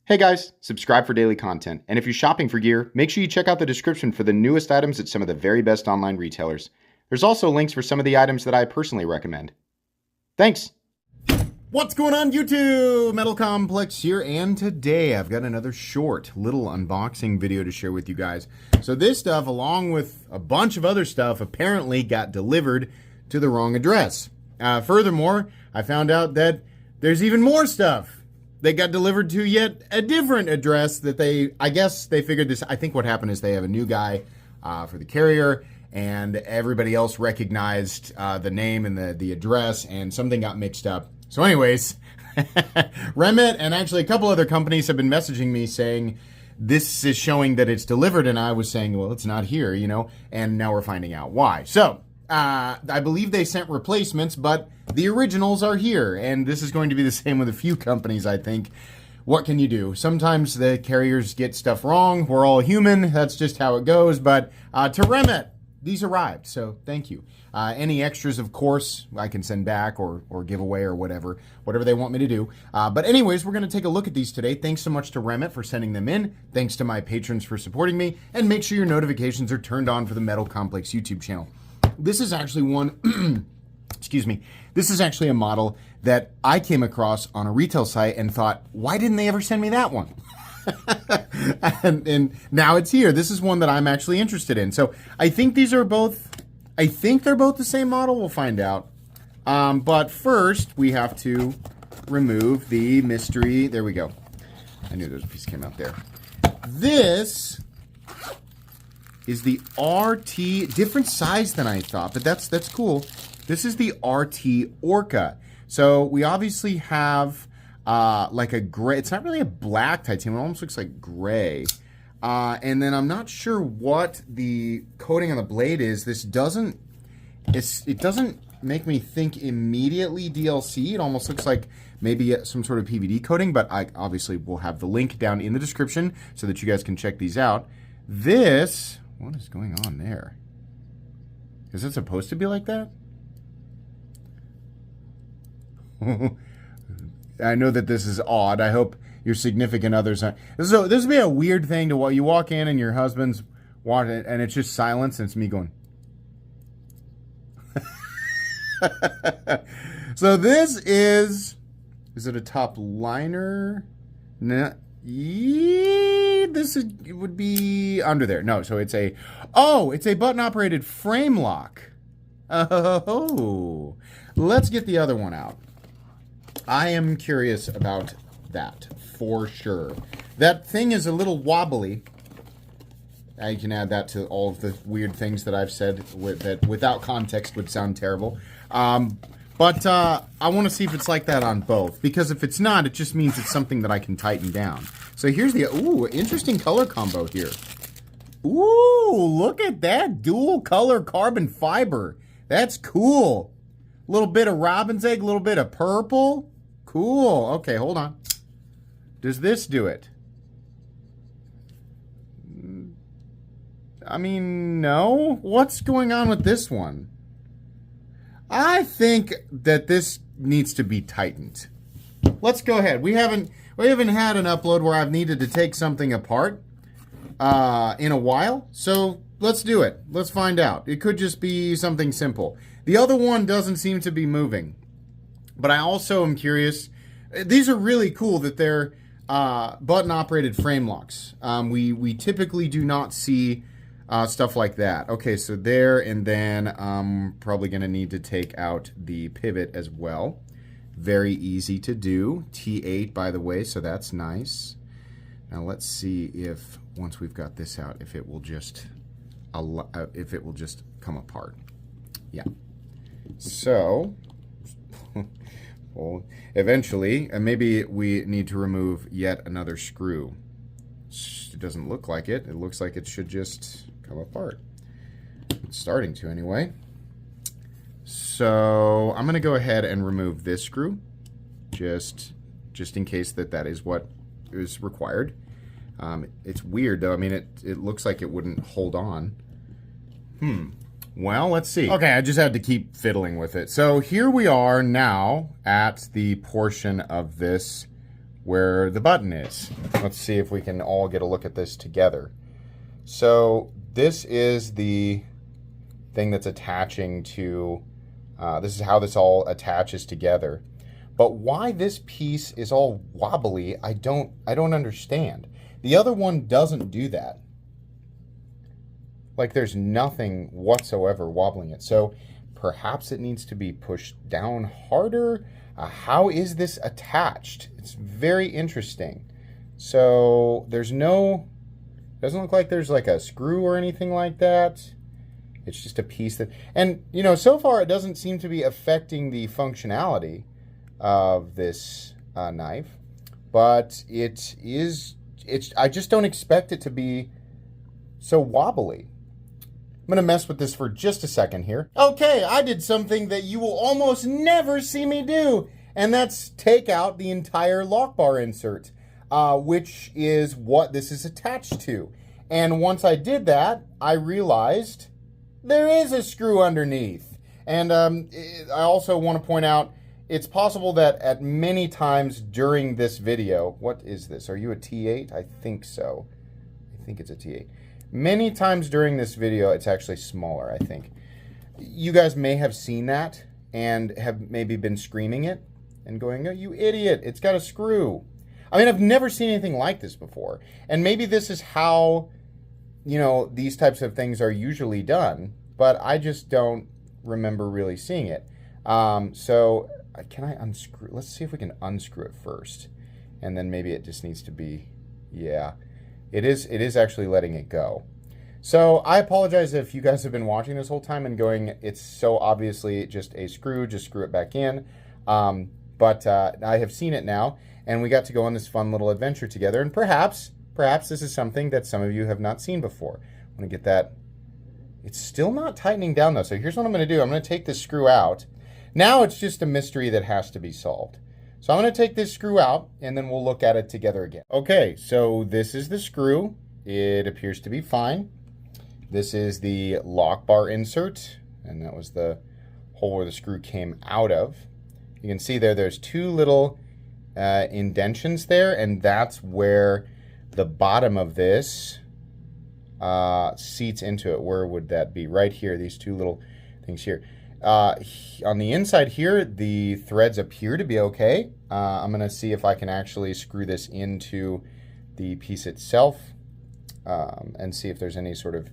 Hey guys, subscribe for daily content, and if you're shopping for gear, make sure you check out the description for the newest items at some of the very best online retailers. There's also links for some of the items that I personally recommend. Thanks! What's going on YouTube? Metal Complex here, and today I've got another short little unboxing video to share with you guys. So this stuff, along with a bunch of other stuff, apparently got delivered to the wrong address. Furthermore, I found out that there's even more stuff that got delivered to yet a different address that I guess they figured this. I think what happened is they have a new guy for the carrier, and everybody else recognized the name and the address, and something got mixed up. So anyways, Remette and actually a couple other companies have been messaging me saying this is showing that it's delivered, and I was saying, well, it's not here, you know, and now we're finding out why. So I believe they sent replacements, but the originals are here, and this is going to be the same with a few companies, I think. What can you do? Sometimes the carriers get stuff wrong. We're all human. That's just how it goes. But to Remette, these arrived, so thank you. Any extras, of course, I can send back or give away or whatever they want me to do. But anyways, we're going to take a look at these today. Thanks so much to Remette for sending them in. Thanks to my patrons for supporting me. And make sure your notifications are turned on for the Metal Complex YouTube channel. This is actually one, excuse me, this is actually a model that I came across on a retail site and thought, why didn't they ever send me that one? and now it's here. This is one that I'm actually interested in. So I think they're both the same model. We'll find out. But first, we have to remove the mystery. There we go. I knew there's a piece came out there. This is the RT, different size than I thought, but that's cool. This is the RT Orca. So we obviously have like a gray, it's not really a black titanium, it almost looks like gray. And then I'm not sure what the coating on the blade is. This doesn't, it doesn't make me think immediately DLC. It almost looks like maybe some sort of PVD coating, but I obviously will have the link down in the description so that you guys can check these out. This, what is going on there? Is it supposed to be like that? I know that this is odd. I hope your significant others aren't. So this would be a weird thing to what you walk in and your husband's watching and it's just silence and it's me going. So this is it a top liner? No. This is, it would be under there. No, so it's a button operated frame lock. Oh, let's get the other one out. I am curious about that for sure. That thing is a little wobbly. You can add that to all of the weird things that I've said that without context would sound terrible. But I want to see if it's like that on both, because if it's not, it just means it's something that I can tighten down. So here's the, ooh, interesting color combo here. Ooh, look at that dual color carbon fiber. That's cool. A little bit of robin's egg, a little bit of purple. Cool. Okay, hold on. Does this do it? I mean, no. What's going on with this one? I think that this needs to be tightened. Let's go ahead. We haven't had an upload where I've needed to take something apart in a while, so let's do it. Let's find out. It could just be something simple. The other one doesn't seem to be moving, but I also am curious. These are really cool that they're button-operated frame locks. We typically do not see stuff like that. Okay, so there, and then I'm probably going to need to take out the pivot as well. Very easy to do. T8, by the way, so that's nice. Now let's see if, once we've got this out, if it will just come apart. Yeah. So, well, eventually, and maybe we need to remove yet another screw. It doesn't look like it. It looks like it should just come apart. It's starting to anyway. So I'm going to go ahead and remove this screw, just in case that is what is required. It's weird though. I mean, it looks like it wouldn't hold on. Well, let's see. Okay, I just had to keep fiddling with it. So here we are now at the portion of this where the button is. Let's see if we can all get a look at this together. So this is the thing that's attaching to, this is how this all attaches together. But why this piece is all wobbly, I don't understand. The other one doesn't do that. Like there's nothing whatsoever wobbling it. So perhaps it needs to be pushed down harder. How is this attached? It's very interesting. So there's no, doesn't look like there's like a screw or anything like that. It's just a piece that, and you know, so far it doesn't seem to be affecting the functionality of this knife, but I just don't expect it to be so wobbly. I'm going to mess with this for just a second here. Okay, I did something that you will almost never see me do, and that's take out the entire lock bar insert, which is what this is attached to. And once I did that, I realized there is a screw underneath. And I also want to point out, it's possible that at many times during this video, what is this? Are you a T8? I think so. I think it's a T8. Many times during this video, it's actually smaller, I think. You guys may have seen that and have maybe been screaming it and going, oh, you idiot, it's got a screw. I mean, I've never seen anything like this before. And maybe this is how, you know, these types of things are usually done, but I just don't remember really seeing it. So can I unscrew? Let's see if we can unscrew it first. And then maybe it just needs to be, yeah. It is actually letting it go. So I apologize if you guys have been watching this whole time and going, it's so obviously just a screw, just screw it back in. But I have seen it now, and we got to go on this fun little adventure together. And perhaps this is something that some of you have not seen before. I'm going to get that. It's still not tightening down though. So here's what I'm going to do. I'm going to take this screw out. Now it's just a mystery that has to be solved. So I'm going to take this screw out, and then we'll look at it together again. Okay, so this is the screw. It appears to be fine. This is the lock bar insert, and that was the hole where the screw came out of. You can see there's two little indentions there, and that's where the bottom of this seats into it. Where would that be? Right here, these two little things here. On the inside here, the threads appear to be okay. I'm going to see if I can actually screw this into the piece itself and see if there's any sort of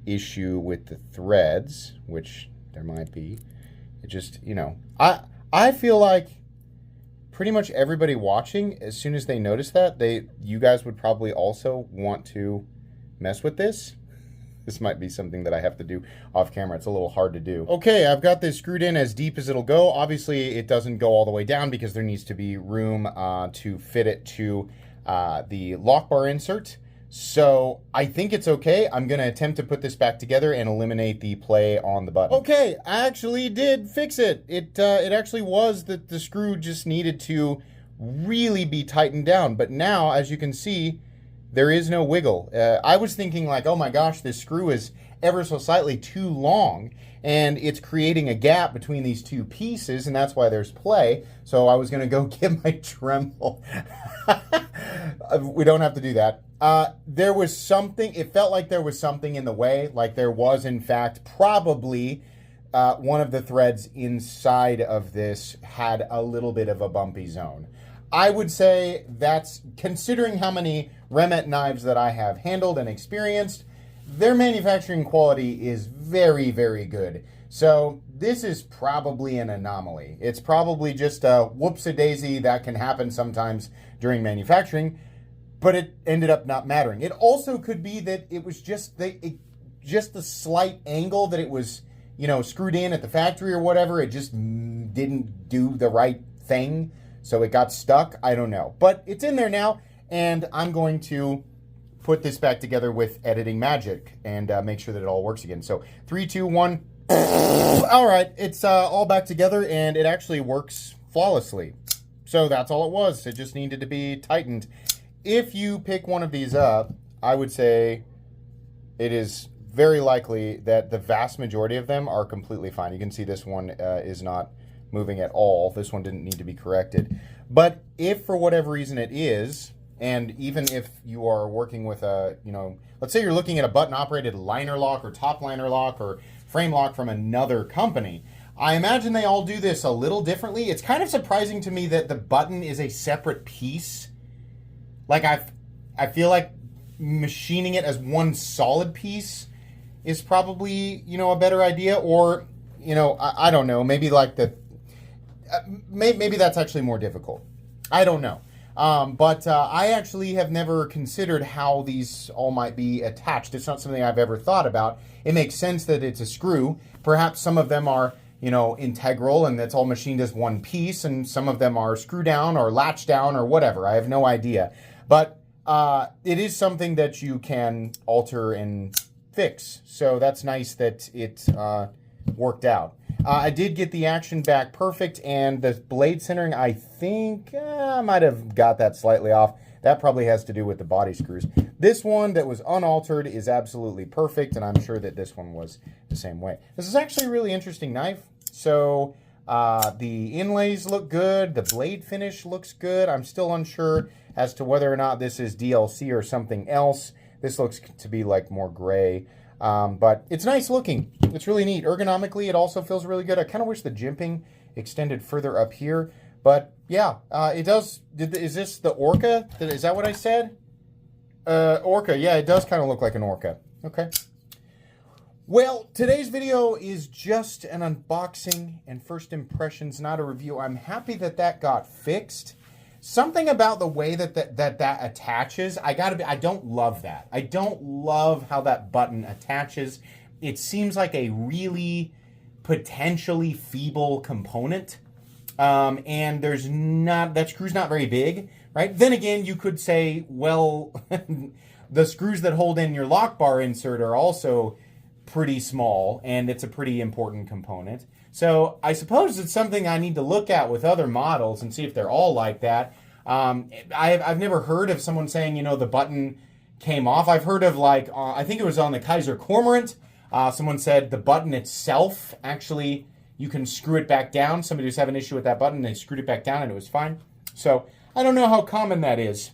issue with the threads, which there might be. It just, you know, I feel like pretty much everybody watching, as soon as they notice that, you guys would probably also want to mess with this. This might be something that I have to do off camera. It's a little hard to do. Okay, I've got this screwed in as deep as it'll go. Obviously, it doesn't go all the way down because there needs to be room to fit it to the lock bar insert. So I think it's okay. I'm going to attempt to put this back together and eliminate the play on the button. Okay, I actually did fix it. It actually was that the screw just needed to really be tightened down. But now, as you can see, there is no wiggle. I was thinking like, oh my gosh, this screw is ever so slightly too long, and it's creating a gap between these two pieces, and that's why there's play. So I was going to go get my Dremel. We don't have to do that. There was something, it felt like there was something in the way, like there was in fact probably one of the threads inside of this had a little bit of a bumpy zone. I would say that's, considering how many Remette knives that I have handled and experienced, their manufacturing quality is very, very good. So this is probably an anomaly. It's probably just a whoops-a-daisy that can happen sometimes during manufacturing, but it ended up not mattering. It also could be that it was just the slight angle that it was, you know, screwed in at the factory or whatever. It just didn't do the right thing. So it got stuck. I don't know. But it's in there now, and I'm going to put this back together with editing magic and make sure that it all works again. So 3, 2, 1. All right, it's all back together, and it actually works flawlessly. So that's all it was. It just needed to be tightened. If you pick one of these up, I would say it is very likely that the vast majority of them are completely fine. You can see this one is not moving at all. This one didn't need to be corrected. But if for whatever reason it is, and even if you are working with a, let's say you're looking at a button-operated liner lock or top liner lock or frame lock from another company, I imagine they all do this a little differently. It's kind of surprising to me that the button is a separate piece. Like I feel like machining it as one solid piece is probably, a better idea. Or, I don't know, maybe like maybe that's actually more difficult. I don't know. But I actually have never considered how these all might be attached. It's not something I've ever thought about. It makes sense that it's a screw. Perhaps some of them are, integral and that's all machined as one piece, and some of them are screw down or latch down or whatever. I have no idea. But it is something that you can alter and fix. So that's nice that it worked out. I did get the action back perfect, and the blade centering, I think I might have got that slightly off. That probably has to do with the body screws. This one that was unaltered is absolutely perfect, and I'm sure that this one was the same way. This is actually a really interesting knife. So the inlays look good. The blade finish looks good. I'm still unsure as to whether or not this is DLC or something else. This looks to be like more gray. But it's nice looking. It's really neat. Ergonomically, it also feels really good. I kind of wish the jimping extended further up here. But yeah, it does. Is this the Orca? Is that what I said? Orca. Yeah, it does kind of look like an Orca. Okay. Well, today's video is just an unboxing and first impressions, not a review. I'm happy that got fixed. Something about the way that attaches, I don't love that. I don't love how that button attaches. It seems like a really potentially feeble component. And that screw's not very big, right? Then again, you could say, well, the screws that hold in your lock bar insert are also pretty small, and it's a pretty important component. So I suppose it's something I need to look at with other models and see if they're all like that. I've never heard of someone saying, the button came off. I've heard of I think it was on the Kaiser Cormorant. Someone said the button itself, actually, you can screw it back down. Somebody was having an issue with that button. They screwed it back down and it was fine. So I don't know how common that is.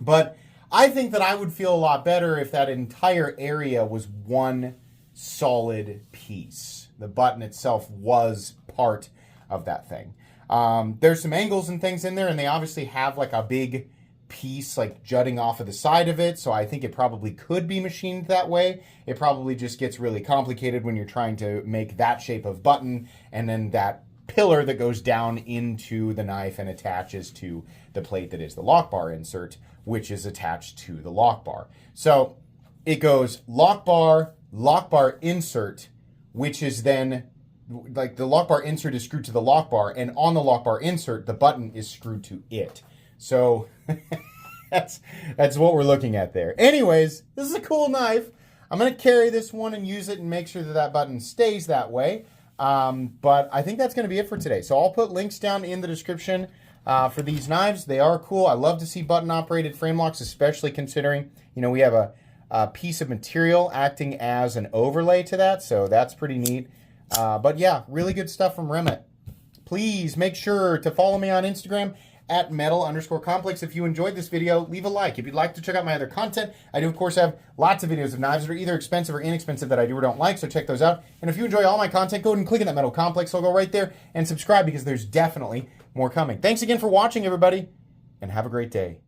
But I think that I would feel a lot better if that entire area was one solid piece. The button itself was part of that thing. There's some angles and things in there, and they obviously have like a big piece like jutting off of the side of it, so I think it probably could be machined that way. It probably just gets really complicated when you're trying to make that shape of button and then that pillar that goes down into the knife and attaches to the plate that is the lock bar insert, which is attached to the lock bar. So it goes lock bar insert, which is then like the lock bar insert is screwed to the lock bar, and on the lock bar insert, the button is screwed to it. So that's what we're looking at there. Anyways, this is a cool knife. I'm going to carry this one and use it and make sure that button stays that way. But I think that's going to be it for today. So I'll put links down in the description for these knives. They are cool. I love to see button-operated frame locks, especially considering, we have a piece of material acting as an overlay to that. So that's pretty neat. But yeah, really good stuff from Remette. Please make sure to follow me on Instagram at metal_complex. If you enjoyed this video, leave a like. If you'd like to check out my other content, I do, of course, have lots of videos of knives that are either expensive or inexpensive that I do or don't like, so check those out. And if you enjoy all my content, go ahead and click on that Metal Complex logo right there and subscribe, because there's definitely more coming. Thanks again for watching, everybody, and have a great day.